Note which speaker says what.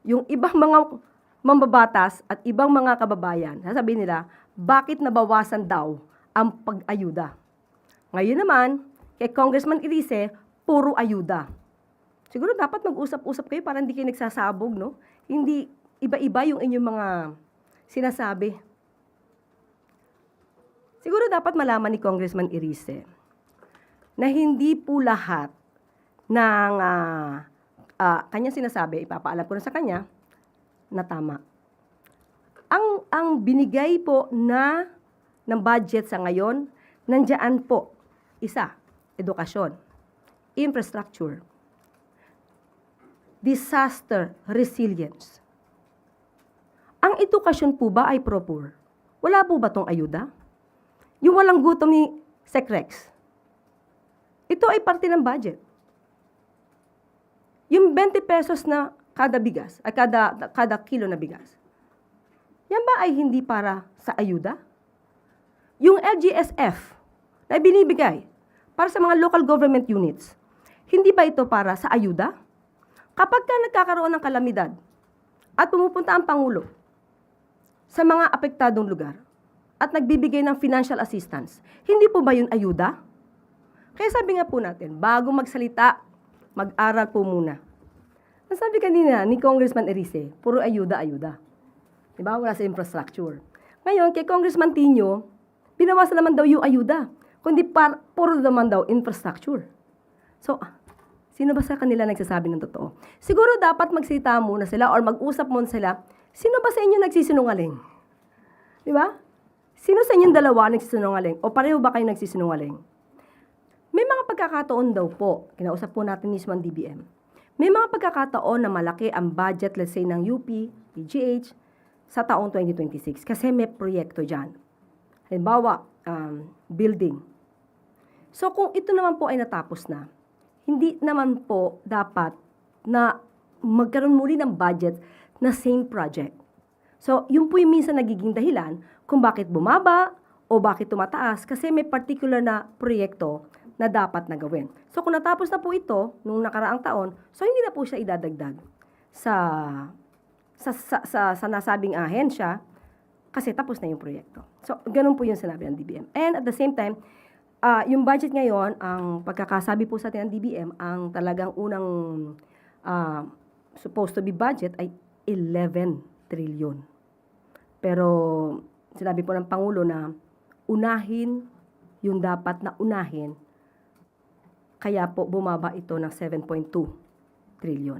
Speaker 1: yung ibang mga mambabatas at ibang mga kababayan, sasabihin nila, bakit nabawasan daw ang pag-ayuda? Ngayon naman, kay Congressman Irice, puro ayuda. Siguro dapat mag-usap-usap kayo para hindi kayo nagsasabog, no? Hindi iba-iba yung inyong mga sinasabi. Siguro dapat malaman ni Congressman Irice na hindi po lahat ng kanyang sinasabi, ipapaalam ko na sa kanya, na tama. Ang binigay po ng budget sa ngayon, nandiyan po, isa, edukasyon, infrastructure, disaster resilience. Ang edukasyon po ba ay proper? Wala po ba tong ayuda? Yung walang gutom ni Secrex. Ito ay parte ng budget. Yung 20 pesos na kada bigas, ay kada kilo na bigas. Yan ba ay hindi para sa ayuda? Yung LGSF na binibigay para sa mga local government units, hindi ba ito para sa ayuda? Kapag ka nagkakaroon ng kalamidad at pumupunta ang Pangulo sa mga apektadong lugar at nagbibigay ng financial assistance, hindi po ba yun ayuda? Kaya sabi nga po natin, bago magsalita, mag-aral po muna. Nasabi kanina ni Congressman Irice, puro ayuda-ayuda. Diba? Wala sa infrastructure. Ngayon, kay Congressman Tino, binawasan naman daw yung ayuda, kundi puro naman daw infrastructure. So, sino ba sa kanila nagsasabi ng totoo? Siguro dapat magsalita muna sila or mag-usap muna sila, sino ba sa inyo nagsisinungaling? Diba? Sino sa inyong dalawa nagsisinungaling? O pareho ba kayo nagsisinungaling? May mga pagkakataon daw po, kinausap po natin mismo ang DBM, may mga pagkakataon na malaki ang budget, let's say, ng UP, PGH, sa taong 2026. Kasi may proyekto dyan. Halimbawa, building. So, kung ito naman po ay natapos na, hindi naman po dapat na magkaroon muli ng budget na same project. So, yun po yung minsan nagiging dahilan kung bakit bumaba o bakit tumataas kasi may particular na proyekto na dapat na gawin. So, kung natapos na po ito nung nakaraang taon, so hindi na po siya idadagdag sa nasabing ahensya kasi tapos na yung proyekto. So, ganun po yung sinabi ng DBM. And at the same time, yung budget ngayon, ang pagkakasabi po sa atin ng DBM, ang talagang unang supposed to be budget ay 11 trillion. Pero sinabi po ng Pangulo na unahin yung dapat na unahin, kaya po bumaba ito ng 7.2 trillion.